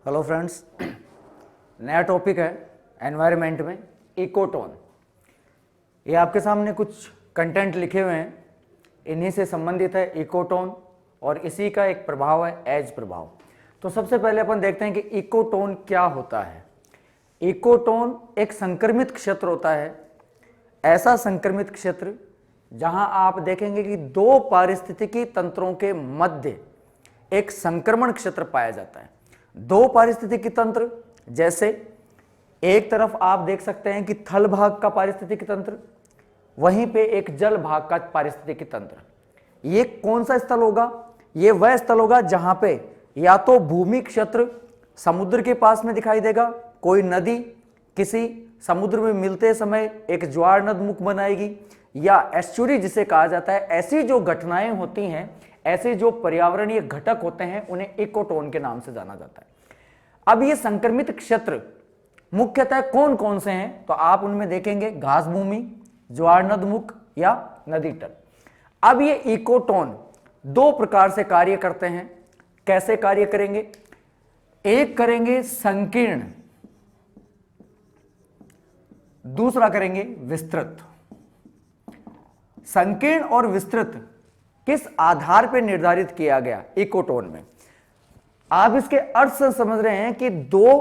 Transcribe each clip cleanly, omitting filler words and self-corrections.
Hello friends, नया topic है environment में इकोटोन। ये आपके सामने कुछ कंटेंट लिखे हुए हैं, इन्हीं से संबंधित है इकोटोन और इसी का एक प्रभाव है एज प्रभाव। तो सबसे पहले अपन देखते हैं कि इकोटोन क्या होता है। इकोटोन एक संक्रमित क्षेत्र होता है, ऐसा संक्रमित क्षेत्र जहां आप देखेंगे कि दो पारिस्थितिकी तंत्रों के मध्य एक संक्रमण क्षेत्र पाया जाता है। दो पारिस्थितिकी तंत्र, जैसे एक तरफ आप देख सकते हैं कि थल भाग का पारिस्थितिकी तंत्र, वहीं पे एक जल भाग का पारिस्थितिकी तंत्र। ये कौन सा स्थल होगा? ये वह स्थल होगा जहां पे या तो भूमि क्षेत्र समुद्र के पास में दिखाई देगा, कोई नदी किसी समुद्र में मिलते समय एक ज्वार नद मुख बनाएगी, या एस्चुरी जिसे कहा जाता है। ऐसी जो घटनाएं होती हैं, ऐसे जो पर्यावरणीय घटक होते हैं, उन्हें इकोटोन के नाम से जाना जाता है। अब ये संक्रमित क्षेत्र मुख्यतः कौन कौन से हैं? तो आप उनमें देखेंगे घास भूमि, ज्वार नद मुख या नदी तट। अब ये इकोटोन दो प्रकार से कार्य करते हैं। कैसे कार्य करेंगे? एक करेंगे संकीर्ण, दूसरा करेंगे विस्तृत। संकीर्ण और विस्तृत किस आधार पर निर्धारित किया गया इकोटोन में? आप इसके अर्थ से समझ रहे हैं कि दो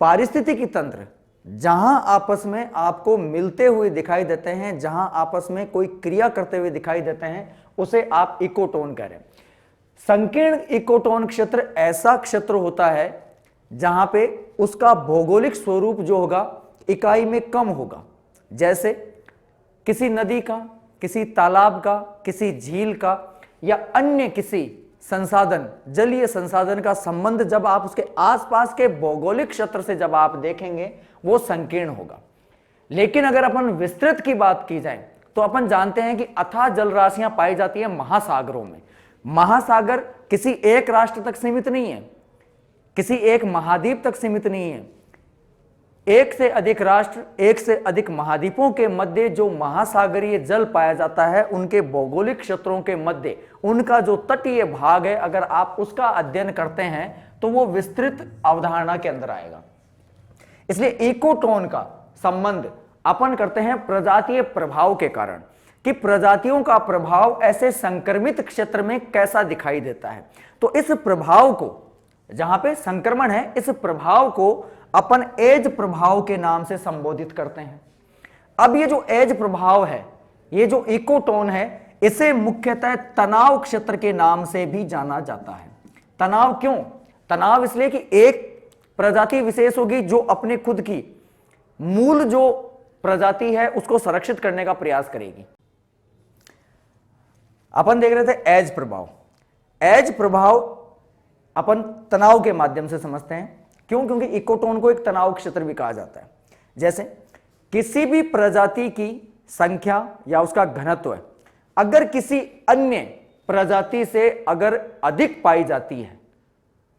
पारिस्थितिकी तंत्र जहां आपस में आपको मिलते हुए दिखाई देते हैं, जहां आपस में कोई क्रिया करते हुए दिखाई देते हैं, उसे आप इकोटोन कह रहे हैं। संकीर्ण इकोटोन क्षेत्र ऐसा क्षेत्र होता है जहां पे उसका भौगोलिक स्वरूप जो होगा इकाई में कम होगा, जैसे किसी नदी का, किसी तालाब का, किसी झील का या अन्य किसी संसाधन, जलीय संसाधन का संबंध जब आप उसके आसपास के भौगोलिक क्षेत्र से जब आप देखेंगे, वो संकीर्ण होगा। लेकिन अगर अपन विस्तृत की बात की जाए तो अपन जानते हैं कि अथाह जल राशियां पाई जाती है महासागरों में। महासागर किसी एक राष्ट्र तक सीमित नहीं है, किसी एक महाद्वीप तक सीमित नहीं है। एक से अधिक राष्ट्र, एक से अधिक महाद्वीपों के मध्य जो महासागरीय जल पाया जाता है, उनके भौगोलिक क्षेत्रों के मध्य उनका जो तटीय भाग है, अगर आप उसका अध्ययन करते हैं तो वो विस्तृत अवधारणा के अंदर आएगा। इसलिए इकोटोन का संबंध अपन करते हैं प्रजातीय प्रभाव के कारण, कि प्रजातियों का प्रभाव ऐसे संक्रमित क्षेत्र में कैसा दिखाई देता है। तो इस प्रभाव को, जहां पे संक्रमण है, इस प्रभाव को अपन एज प्रभाव के नाम से संबोधित करते हैं। अब ये जो एज प्रभाव है, ये जो इकोटोन है, इसे मुख्यतः तनाव क्षेत्र के नाम से भी जाना जाता है। तनाव क्यों? तनाव इसलिए कि एक प्रजाति विशेष होगी जो अपने खुद की मूल जो प्रजाति है उसको संरक्षित करने का प्रयास करेगी। अपन देख रहे थे एज प्रभाव। एज प्रभाव अपन तनाव के माध्यम से समझते हैं। क्यों? क्योंकि इकोटोन को एक तनाव क्षेत्र भी कहा जाता है। जैसे किसी भी प्रजाति की संख्या या उसका घनत्व अगर किसी अन्य प्रजाति से अगर अधिक पाई जाती है,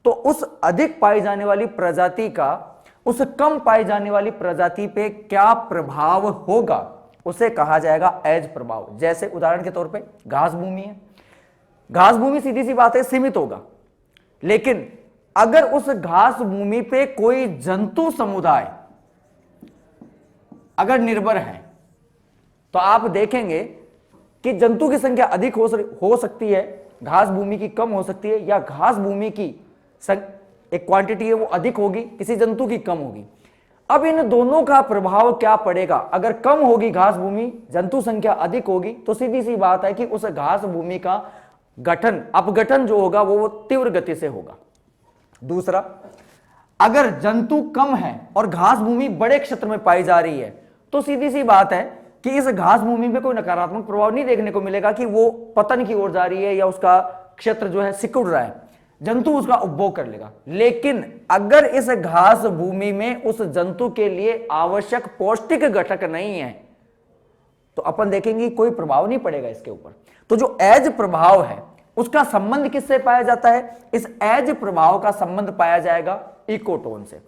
तो उस अधिक पाई जाने वाली प्रजाति का उस कम पाई जाने वाली प्रजाति पे क्या प्रभाव होगा, उसे कहा जाएगा एज प्रभाव। जैसे उदाहरण के तौर पे घास भूमि है। घास भूमि सीधी सी बात है सीमित होगा, लेकिन अगर उस घास भूमि पे कोई जंतु समुदाय अगर निर्भर है, तो आप देखेंगे कि जंतु की संख्या अधिक हो सकती है, घास भूमि की कम हो सकती है, या घास भूमि की एक क्वांटिटी है वो अधिक होगी, किसी जंतु की कम होगी। अब इन दोनों का प्रभाव क्या पड़ेगा? अगर कम होगी घास भूमि, जंतु संख्या अधिक होगी, तो सीधी सी बात है कि उस घास भूमि का गठन, अपगठन जो होगा वो तीव्र गति से होगा। दूसरा, अगर जंतु कम है और घास भूमि बड़े क्षेत्र में पाई जा रही है, तो सीधी सी बात है कि इस घास भूमि में कोई नकारात्मक प्रभाव नहीं देखने को मिलेगा कि वो पतन की ओर जा रही है या उसका क्षेत्र जो है सिकुड़ रहा है, जंतु उसका उपभोग कर लेगा। लेकिन अगर इस घास भूमि में उस जंतु के लिए आवश्यक पौष्टिक घटक नहीं है, तो अपन देखेंगे कोई प्रभाव नहीं पड़ेगा इसके ऊपर। तो जो एज प्रभाव है उसका संबंध किससे पाया जाता है? इस एज प्रभाव का संबंध पाया जाएगा इकोटोन से।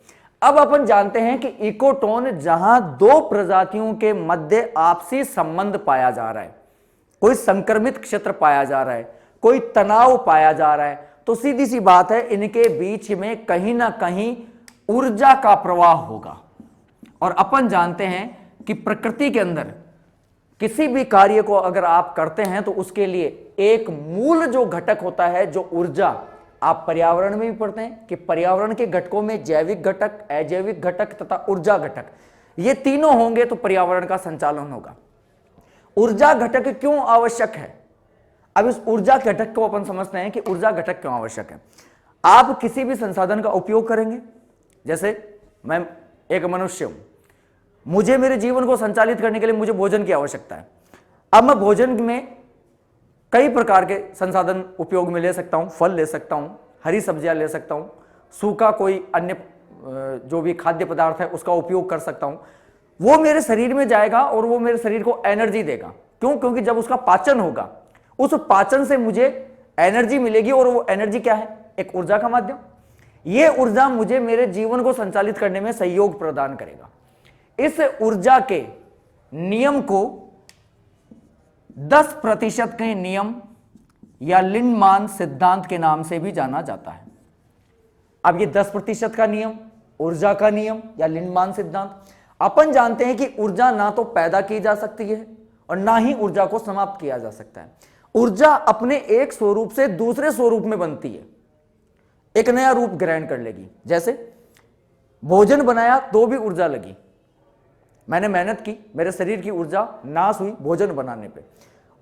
अब अपन जानते हैं कि इकोटोन जहां दो प्रजातियों के मध्य आपसी संबंध पाया जा रहा है, कोई संक्रमित क्षेत्र पाया जा रहा है, कोई तनाव पाया जा रहा है, तो सीधी सी बात है, इनके बीच में कहीं ना कहीं ऊर्जा का प्रवाह होगा। और अपन जानते हैं कि प्रकृति के अंदर किसी भी कार्य को अगर आप करते हैं तो उसके लिए एक मूल जो घटक होता है, जो ऊर्जा, आप पर्यावरण में भी पढ़ते हैं कि पर्यावरण के घटकों में जैविक घटक, अजैविक घटक तथा ऊर्जा घटक, ये तीनों होंगे तो पर्यावरण का संचालन होगा। ऊर्जा घटक क्यों आवश्यक है? अब इस ऊर्जा घटक को अपन समझते हैं कि ऊर्जा घटक क्यों आवश्यक है। आप किसी भी संसाधन का उपयोग करेंगे, जैसे मैं एक मनुष्य हूं, मुझे मेरे जीवन को संचालित करने के लिए मुझे भोजन की आवश्यकता है। अब मैं भोजन में कई प्रकार के संसाधन उपयोग में ले सकता हूं, फल ले सकता हूं, हरी सब्जियां ले सकता हूं, सूखा कोई अन्य जो भी खाद्य पदार्थ है उसका उपयोग कर सकता हूं। वो मेरे शरीर में जाएगा और वो मेरे शरीर को एनर्जी देगा। क्यों? क्योंकि जब उसका पाचन होगा, उस पाचन से मुझे एनर्जी मिलेगी और वो एनर्जी क्या है? एक ऊर्जा का माध्यम। ये ऊर्जा मुझे मेरे जीवन को संचालित करने में सहयोग प्रदान करेगा। इस ऊर्जा के नियम को 10% के नियम या लिंडमान सिद्धांत के नाम से भी जाना जाता है। अब ये 10% का नियम, ऊर्जा का नियम या लिंडमान सिद्धांत, अपन जानते हैं कि ऊर्जा ना तो पैदा की जा सकती है और ना ही ऊर्जा को समाप्त किया जा सकता है। ऊर्जा अपने एक स्वरूप से दूसरे स्वरूप में बनती है, एक नया रूप ग्रहण कर लेगी। जैसे भोजन बनाया तो भी ऊर्जा लगी, मैंने मेहनत की, मेरे शरीर की ऊर्जा नाश हुई भोजन बनाने पे।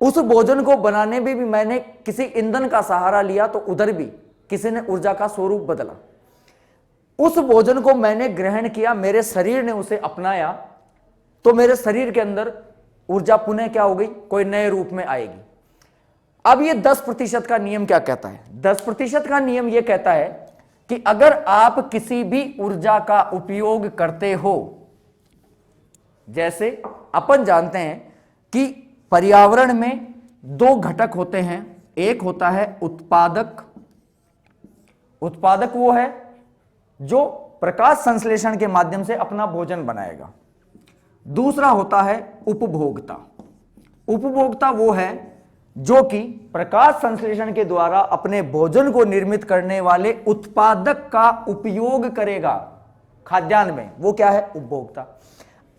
उस भोजन को बनाने में भी मैंने किसी ईंधन का सहारा लिया तो उधर भी किसी ने ऊर्जा का स्वरूप बदला। उस भोजन को मैंने ग्रहण किया, मेरे शरीर ने उसे अपनाया, तो मेरे शरीर के अंदर ऊर्जा पुनः क्या हो गई? कोई नए रूप में आएगी। अब ये 10% का नियम क्या कहता है? 10% का नियम यह कहता है कि अगर आप किसी भी ऊर्जा का उपयोग करते हो, जैसे अपन जानते हैं कि पर्यावरण में 2 घटक होते हैं, एक होता है उत्पादक। उत्पादक वो है जो प्रकाश संश्लेषण के माध्यम से अपना भोजन बनाएगा। दूसरा होता है उपभोक्ता। उपभोक्ता वो है जो कि प्रकाश संश्लेषण के द्वारा अपने भोजन को निर्मित करने वाले उत्पादक का उपयोग करेगा खाद्यान्न में, वो क्या है? उपभोक्ता।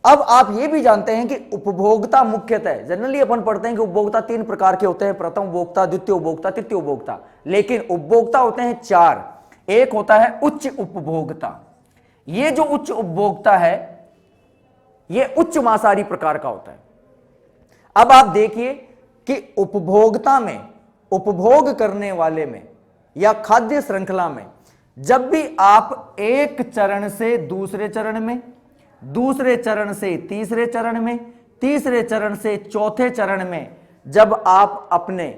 अब आप ये भी जानते हैं कि उपभोक्ता मुख्यतः, जनरली अपन पढ़ते हैं कि उपभोक्ता 3 प्रकार के होते हैं, प्रथम उपभोक्ता, द्वितीय उपभोक्ता, तृतीय उपभोक्ता, लेकिन उपभोक्ता होते हैं 4। एक होता है उच्च उपभोक्ता। ये जो उच्च उपभोक्ता है ये उच्च मांसाहारी प्रकार का होता है। अब आप देखिए कि उपभोक्ता में, उपभोग करने वाले में या खाद्य श्रृंखला में, जब भी आप एक चरण से दूसरे चरण में, दूसरे चरण से तीसरे चरण में, तीसरे चरण से चौथे चरण में जब आप अपने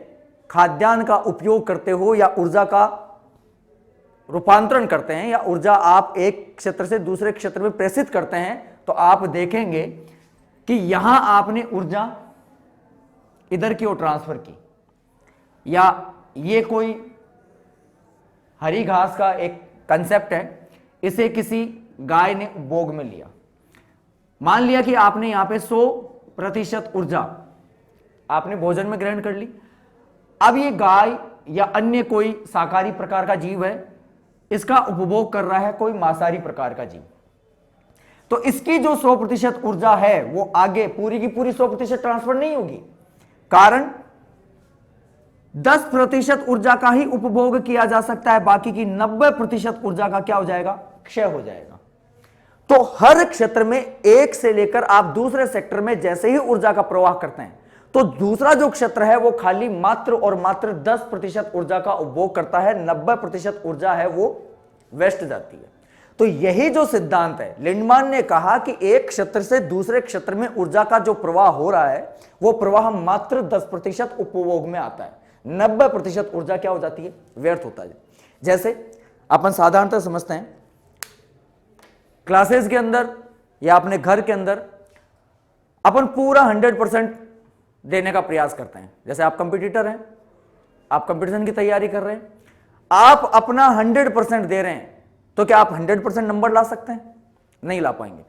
खाद्यान्न का उपयोग करते हो या ऊर्जा का रूपांतरण करते हैं या ऊर्जा आप एक क्षेत्र से दूसरे क्षेत्र में प्रेषित करते हैं, तो आप देखेंगे कि यहां आपने ऊर्जा इधर की ओर ट्रांसफर की, या ये कोई हरी घास का एक कंसेप्ट है, इसे किसी गाय ने उपभोग में लिया। मान लिया कि आपने यहां पे 100% ऊर्जा आपने भोजन में ग्रहण कर ली। अब ये गाय या अन्य कोई शाकाहारी प्रकार का जीव है, इसका उपभोग कर रहा है कोई मांसाहारी प्रकार का जीव, तो इसकी जो 100% ऊर्जा है वो आगे पूरी की पूरी 100% ट्रांसफर नहीं होगी। कारण 10% ऊर्जा का ही उपभोग किया जा सकता है, बाकी की 90% ऊर्जा का क्या हो जाएगा? क्षय हो जाएगा। तो हर क्षेत्र में एक से लेकर आप दूसरे सेक्टर में जैसे ही ऊर्जा का प्रवाह करते हैं, तो दूसरा जो क्षेत्र है वो खाली मात्र और मात्र 10% ऊर्जा का उपभोग करता है, 90% ऊर्जा है वो वेस्ट जाती है। तो यही जो सिद्धांत है, लिंडमान ने कहा कि एक क्षेत्र से दूसरे क्षेत्र में ऊर्जा का जो प्रवाह हो रहा है वो प्रवाह मात्र 10% उपभोग में आता है, 90% ऊर्जा क्या हो जाती है? व्यर्थ होता है। जैसे अपन साधारणतः समझते हैं क्लासेस के अंदर या अपने घर के अंदर अपन पूरा 100% देने का प्रयास करते हैं। जैसे आप कंपटीटर हैं, आप कंपटीशन की तैयारी कर रहे हैं, आप अपना 100% दे रहे हैं, तो क्या आप 100% नंबर ला सकते हैं? नहीं ला पाएंगे।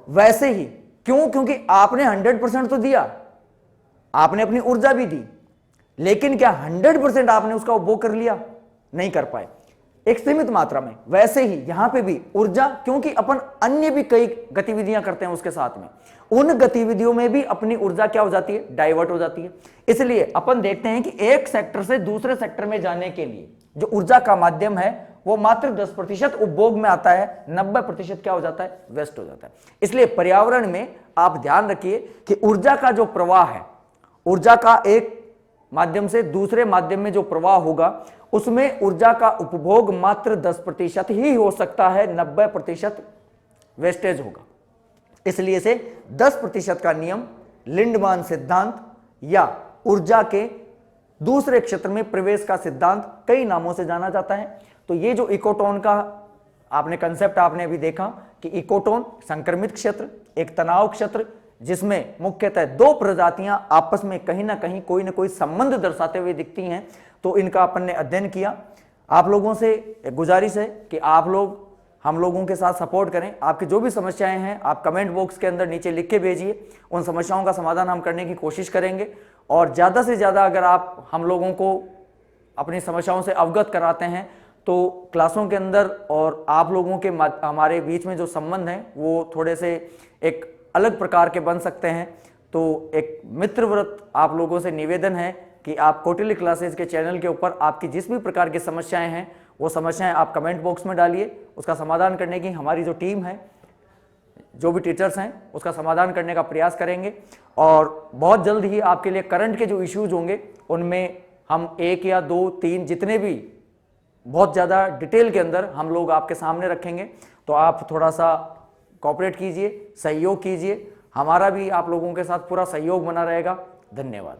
वैसे ही क्यों? क्योंकि आपने 100% तो दिया, आपने अपनी ऊर्जा भी दी, लेकिन क्या 100% आपने उसका उपभोग कर लिया? नहीं कर पाए, एक सीमित मात्रा में। वैसे ही यहां पे भी ऊर्जा, क्योंकि अपन अन्य भी कई गतिविधियां करते हैं उसके साथ में, उन गतिविधियों में भी अपनी ऊर्जा क्या हो जाती है, डाइवर्ट हो जाती है। इसलिए अपन देखते हैं कि एक सेक्टर से दूसरे सेक्टर में जाने के लिए जो ऊर्जा का माध्यम है वो मात्र 10% उपभोग में आता है, 90% क्या हो जाता है, वेस्ट हो जाता है। इसलिए पर्यावरण में आप ध्यान रखिए कि ऊर्जा का जो प्रवाह है, ऊर्जा का एक माध्यम से दूसरे माध्यम में जो प्रवाह होगा उसमें ऊर्जा का उपभोग मात्र 10% ही हो सकता है, 90% वेस्टेज होगा। इसलिए से 10% का नियम, लिंडमान सिद्धांत या ऊर्जा के दूसरे क्षेत्र में प्रवेश का सिद्धांत कई नामों से जाना जाता है। तो ये जो इकोटोन का आपने कंसेप्ट आपने अभी देखा कि इकोटोन संक्रमित क्षेत्र, एक तनाव क्षेत्र जिसमें मुख्यतः दो प्रजातियां आपस में कहीं ना कहीं कोई ना कोई संबंध दर्शाते हुए दिखती हैं, तो इनका अपन ने अध्ययन किया। आप लोगों से एक गुजारिश है कि आप लोग हम लोगों के साथ सपोर्ट करें। आपकी जो भी समस्याएं हैं आप कमेंट बॉक्स के अंदर नीचे लिख के भेजिए, उन समस्याओं का समाधान हम करने की कोशिश करेंगे। और ज़्यादा से ज़्यादा अगर आप हम लोगों को अपनी समस्याओं से अवगत कराते हैं तो क्लासों के अंदर और आप लोगों के हमारे बीच में जो संबंध हैं वो थोड़े से एक अलग प्रकार के बन सकते हैं। तो एक मित्रव्रत आप लोगों से निवेदन है कि आप कौटिल्य क्लासेज के चैनल के ऊपर आपकी जिस भी प्रकार की समस्याएं हैं वो समस्याएं आप कमेंट बॉक्स में डालिए, उसका समाधान करने की हमारी जो टीम है, जो भी टीचर्स हैं, उसका समाधान करने का प्रयास करेंगे। और बहुत जल्द ही आपके लिए करंट के जो इश्यूज होंगे उनमें हम 1 या 2 3 जितने भी बहुत ज़्यादा डिटेल के अंदर हम लोग आपके सामने रखेंगे। तो आप थोड़ा सा कोऑपरेट कीजिए, सहयोग कीजिए, हमारा भी आप लोगों के साथ पूरा सहयोग बना रहेगा। धन्यवाद।